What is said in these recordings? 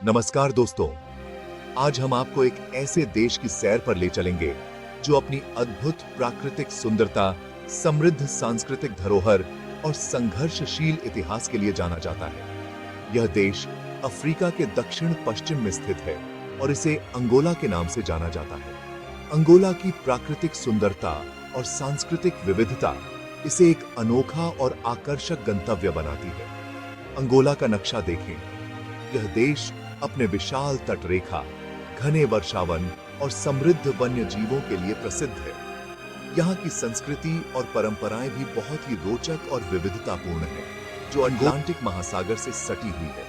नमस्कार दोस्तों, आज हम आपको एक ऐसे देश की सैर पर ले चलेंगे जो अपनी अद्भुत प्राकृतिक सुंदरता, समृद्ध सांस्कृतिक धरोहर और संघर्षशील इतिहास के लिए जाना जाता है। यह देश अफ्रीका के दक्षिण पश्चिम में स्थित है और इसे अंगोला के नाम से जाना जाता है। अंगोला की प्राकृतिक सुंदरता और सांस्कृतिक विविधता इसे एक अनोखा और आकर्षक गंतव्य बनाती है। अंगोला का नक्शा देखें। यह देश अपने विशाल तटरेखा, घने वर्षावन और समृद्ध वन्य जीवों के लिए प्रसिद्ध है। यहाँ की संस्कृति और परंपराएं भी बहुत ही रोचक और विविधतापूर्ण है, जो अटलांटिक महासागर से सटी हुई है।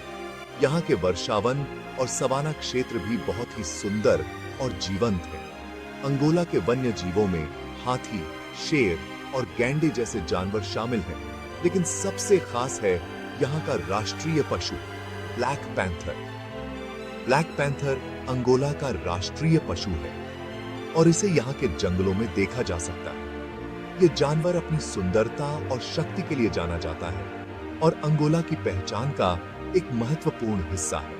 यहाँ के वर्षावन और सवाना क्षेत्र भी बहुत ही सुंदर और जीवंत है। अंगोला के वन्य जीवों में हाथी, शेर और गैंडे जैसे जानवर शामिल हैं, लेकिन सबसे खास है यहाँ का राष्ट्रीय पशु black panther. Black panther Angola का राष्ट्रीय पशु है और इसे यहाँ के जंगलों में देखा जा सकता है। ये जानवर अपनी सुंदरता और शक्ति के लिए जाना जाता है और अंगोला की पहचान का एक महत्वपूर्ण हिस्सा है।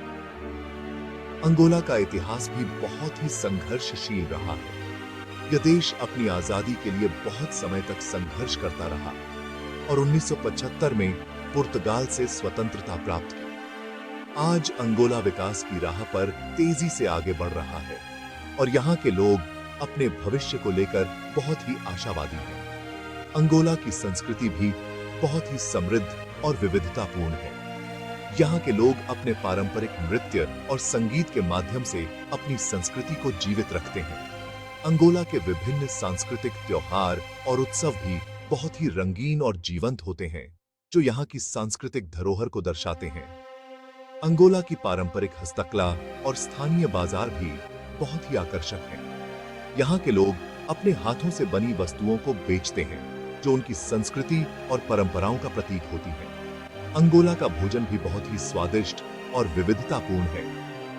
अंगोला का इतिहास भी बहुत ही संघर्षशील रहा है। यह देश अपनी आजादी के लिए बहुत समय तक संघर्ष करता रहा और 1975 में पुर्तगाल से स्वतंत्रता प्राप्त की। आज अंगोला विकास की राह पर तेजी से आगे बढ़ रहा है और यहाँ के लोग अपने भविष्य को लेकर बहुत ही आशावादी हैं। अंगोला की संस्कृति भी बहुत ही समृद्ध और विविधतापूर्ण है। यहाँ के लोग अपने पारंपरिक नृत्य और संगीत के माध्यम से अपनी संस्कृति को जीवित रखते हैं। अंगोला के विभिन्न सांस्कृतिक त्योहार और उत्सव भी बहुत ही रंगीन और जीवंत होते हैं, जो यहाँ की सांस्कृतिक धरोहर को दर्शाते हैं। अंगोला की पारंपरिक हस्तकला और स्थानीय बाजार भी बहुत ही आकर्षक हैं। यहाँ के लोग अपने हाथों से बनी वस्तुओं को बेचते हैं, जो उनकी संस्कृति और परंपराओं का प्रतीक होती है। अंगोला का भोजन भी बहुत ही स्वादिष्ट और विविधतापूर्ण है,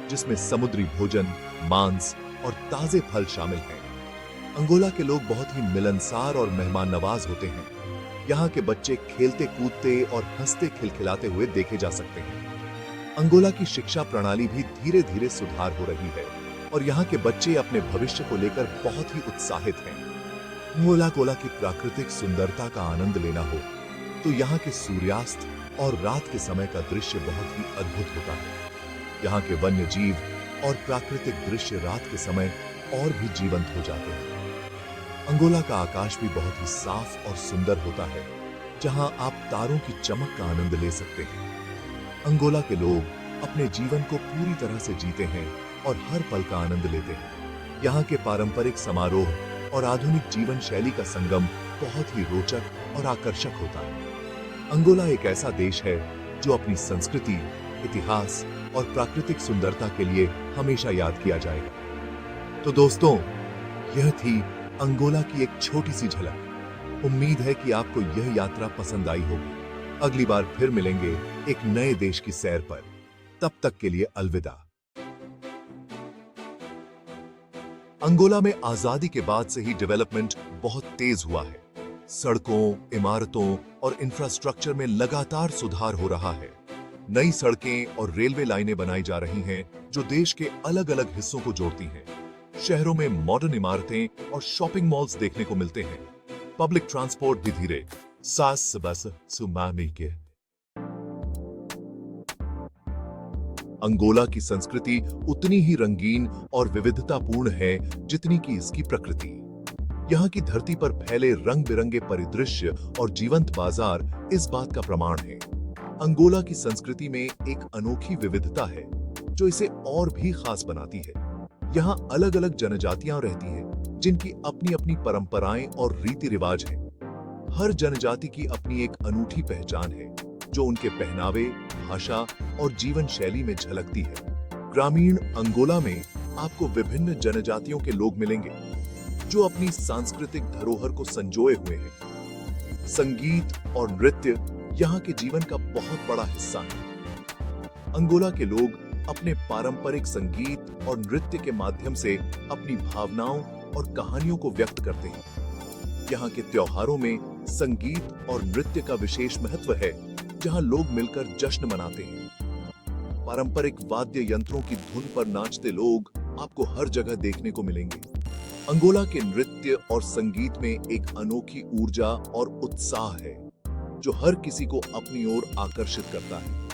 जिसमें समुद्री भोजन, मांस और ताजे फल शामिल हैं। अंगोला के लोग बहुत ही मिलनसार और मेहमान नवाज होते हैं। यहाँ के बच्चे खेलते कूदते और हंसते खिलखिलाते हुए देखे जा सकते हैं। अंगोला की शिक्षा प्रणाली भी धीरे धीरे सुधार हो रही है और यहाँ के बच्चे अपने भविष्य को लेकर बहुत ही उत्साहित हैं। अंगोला की प्राकृतिक सुंदरता का आनंद लेना हो तो यहाँ के सूर्यास्त और रात के समय का दृश्य बहुत ही अद्भुत होता है। यहाँ के वन्य जीव और प्राकृतिक दृश्य रात के समय और भी जीवंत हो जाते हैं। अंगोला का आकाश भी बहुत ही साफ और सुंदर होता है, जहां आप तारों की चमक का आनंद ले सकते हैं। अंगोला के लोग अपने जीवन को पूरी तरह से जीते हैं और हर पल का आनंद लेते हैं। यहाँ के पारंपरिक समारोह और आधुनिक जीवन शैली का संगम बहुत ही रोचक और आकर्षक होता है। अंगोला एक ऐसा देश है जो अपनी संस्कृति, इतिहास और प्राकृतिक सुंदरता के लिए हमेशा याद किया जाएगा। तो दोस्तों, यह थी अंगोला की एक छोटी सी झलक। उम्मीद है कि आपको यह यात्रा पसंद आई होगी। अगली बार फिर मिलेंगे एक नए देश की सैर पर। तब तक के लिए अलविदा। अंगोला में आजादी के बाद से ही डेवलपमेंट बहुत तेज हुआ है। सड़कों, इमारतों और इंफ्रास्ट्रक्चर में लगातार सुधार हो रहा है। नई सड़कें और रेलवे लाइनें बनाई जा रही हैं, जो देश के अलग अलग हिस्सों को जोड़ती हैं। शहरों में मॉडर्न इमारतें और शॉपिंग मॉल्स देखने को मिलते हैं। पब्लिक ट्रांसपोर्ट भी धीरे सास बस सुमामी के। अंगोला की संस्कृति उतनी ही रंगीन और विविधतापूर्ण है जितनी कि इसकी प्रकृति। यहाँ की धरती पर फैले रंग बिरंगे परिदृश्य और जीवंत बाजार इस बात का प्रमाण है। अंगोला की संस्कृति में एक अनोखी विविधता है जो इसे और भी खास बनाती है। यहाँ अलग अलग जनजातियां रहती हैं, जिनकी अपनी अपनी परंपराएं और रीति रिवाज हैं। हर जनजाति की अपनी एक अनूठी पहचान है, जो उनके पहनावे, भाषा और जीवन शैली में झलकती है। ग्रामीण अंगोला में आपको विभिन्न जनजातियों के लोग मिलेंगे, जो अपनी सांस्कृतिक धरोहर को संजोए हुए हैं। संगीत और नृत्य यहाँ के जीवन का बहुत बड़ा हिस्सा है। अंगोला के लोग अपने पारंपरिक संगीत और नृत्य के माध्यम से अपनी भावनाओं और कहानियों को व्यक्त करते हैं। यहाँ के त्योहारों में संगीत और नृत्य का विशेष महत्व है, जहाँ लोग मिलकर जश्न मनाते हैं। पारंपरिक वाद्य यंत्रों की धुन पर नाचते लोग आपको हर जगह देखने को मिलेंगे। अंगोला के नृत्य और संगीत में एक अनोखी ऊर्जा और उत्साह है जो हर किसी को अपनी ओर आकर्षित करता है।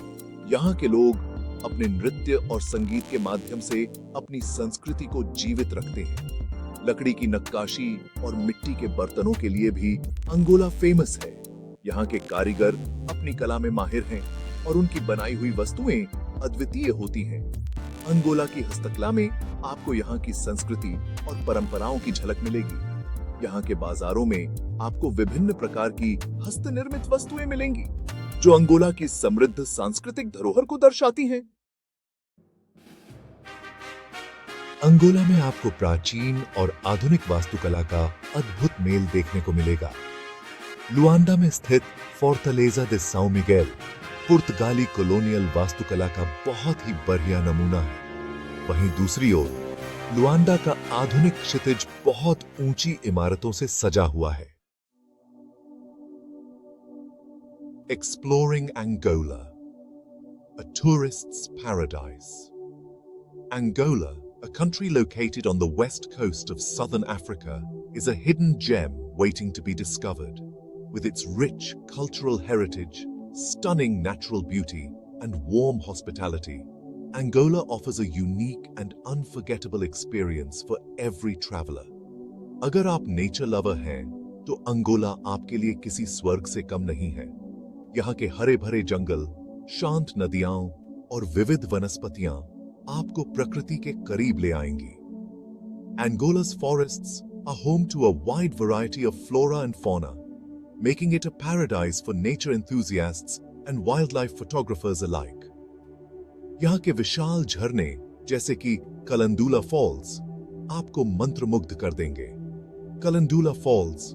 यहाँ के लोग अपने नृत्य और संगीत के माध्यम से अपनी संस्कृति को जीवित रखते हैं। लकड़ी की नक्काशी और मिट्टी के बर्तनों के लिए भी अंगोला फेमस है। यहाँ के कारीगर अपनी कला में माहिर हैं और उनकी बनाई हुई वस्तुएं अद्वितीय होती हैं। अंगोला की हस्तकला में आपको यहाँ की संस्कृति और परंपराओं की झलक मिलेगी। यहाँ के बाजारों में आपको विभिन्न प्रकार की हस्तनिर्मित वस्तुएं मिलेंगी जो अंगोला की समृद्ध सांस्कृतिक धरोहर को दर्शाती हैं। अंगोला में आपको प्राचीन और आधुनिक वास्तुकला का अद्भुत मेल देखने को मिलेगा। लुआंडा में स्थित फोर्टलेजा दे साओ मिगेल पुर्तगाली कॉलोनियल वास्तुकला का बहुत ही बढ़िया नमूना है। वहीं दूसरी ओर लुआंडा का आधुनिक क्षितिज बहुत ऊंची इमारतों से सजा हुआ है। Exploring Angola, a tourist's paradise. Angola, a country located on the west coast of southern Africa, is a hidden gem waiting to be discovered. With its rich cultural heritage, stunning natural beauty, and warm hospitality, Angola offers a unique and unforgettable experience for every traveler. अगर आप nature lover हैं, तो Angola आपके लिए किसी स्वर्ग से कम नहीं है। यहाँ के हरे भरे जंगल, शांत नदियां और विविध वनस्पतियां आपको प्रकृति के करीब ले आएंगी। Angola's forests are home to a wide variety of flora and fauna, making it a paradise for nature enthusiasts and wildlife photographers alike. यहाँ के विशाल झरने जैसे कि कलंदुला फॉल्स आपको मंत्रमुग्ध कर देंगे। कलंदुला false,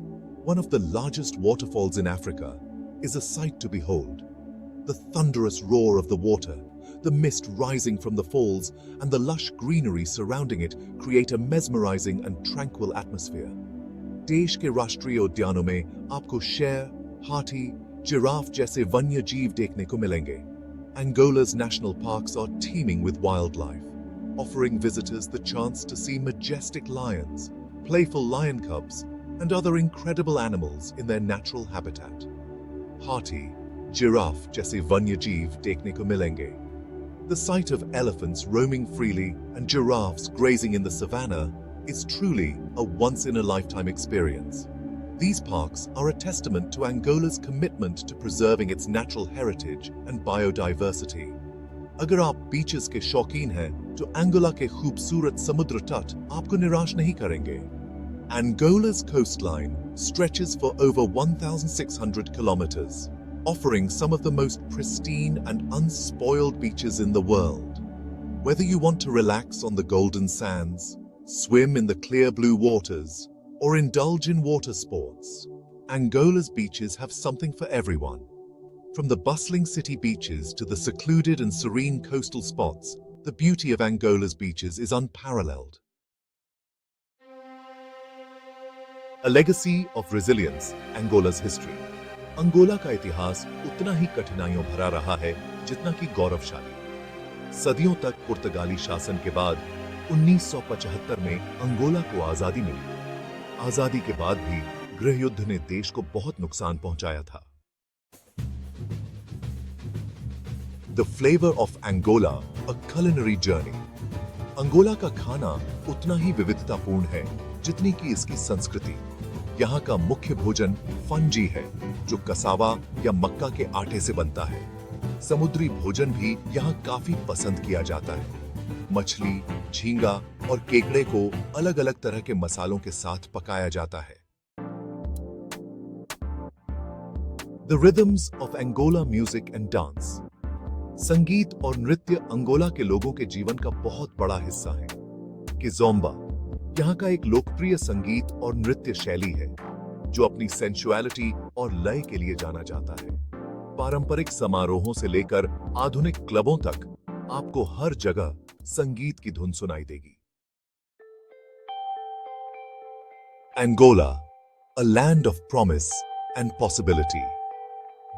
one of the largest waterfalls in Africa, is a sight to behold. The thunderous roar of the water, the mist rising from the falls, and the lush greenery surrounding it create a mesmerizing and tranquil atmosphere. देश के राष्ट्रीय उद्यानों में आपको शेर, हाथी, giraffe जैसे वन्य जीव देखने को मिलेंगे। Angola's national parks are teeming with wildlife, offering visitors the chance to see majestic lions, playful lion cubs, and other incredible animals in their natural habitat. हाथी, जिराफ जैसे वन्यजीव देखने को मिलेंगे। The sight of elephants roaming freely and giraffes grazing in the savannah is truly a once-in-a-lifetime experience. These parks are a testament to Angola's commitment to preserving its natural heritage and biodiversity. अगर आप beaches के शौकीन हैं, तो Angola के खूबसूरत समुद्र तट आपको निराश नहीं करेंगे। Angola's coastline stretches for over 1,600 kilometers, offering some of the most pristine and unspoiled beaches in the world. Whether you want to relax on the golden sands, swim in the clear blue waters, or indulge in water sports, Angola's beaches have something for everyone. From the bustling city beaches to the secluded and serene coastal spots, the beauty of Angola's beaches is unparalleled. A legacy of resilience, Angola's history. Angola का इतिहास उतना ही कठिनाइयों भरा रहा है जितना कि गौरवशाली। सदियों तक पुर्तगाली शासन के बाद 1975 में अंगोला को आजादी मिली। आजादी के बाद भी गृह युद्ध ने देश को बहुत नुकसान पहुंचाया था। The flavor of Angola, a culinary journey. Angola का खाना उतना ही विविधतापूर्ण है जितनी कि इसकी संस्कृति। यहाँ का मुख्य भोजन फंजी है, जो कसावा या मक्का के आटे से बनता है। समुद्री भोजन भी यहाँ काफी पसंद किया जाता है। मछली, झींगा और केकड़े को अलग-अलग तरह के मसालों के साथ पकाया जाता है। The rhythms of Angola music and dance. संगीत और नृत्य अंगोला के लोगों के जीवन का बहुत बड़ा हिस्सा है। किज़ोम्बा यहाँ का एक लोकप्रिय संगीत और नृत्य शैली है जो अपनी सेंसुअलिटी और लय के लिए जाना जाता है। पारंपरिक समारोहों से लेकर आधुनिक क्लबों तक आपको हर जगह संगीत की धुन सुनाई देगी। Angola, a land of promise and possibility.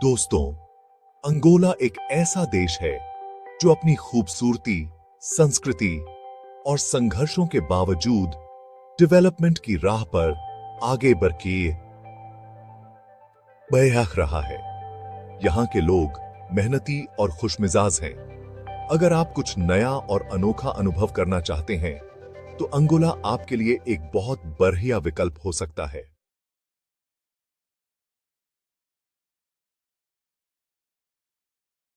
दोस्तों, अंगोला एक ऐसा देश है जो अपनी खूबसूरती, संस्कृति और संघर्षों के बावजूद डेवलपमेंट की राह पर आगे बढ़ रहा है। यहाँ के लोग मेहनती और खुशमिजाज हैं। अगर आप कुछ नया और अनोखा अनुभव करना चाहते हैं, तो अंगोला आपके लिए एक बहुत बढ़िया विकल्प हो सकता है।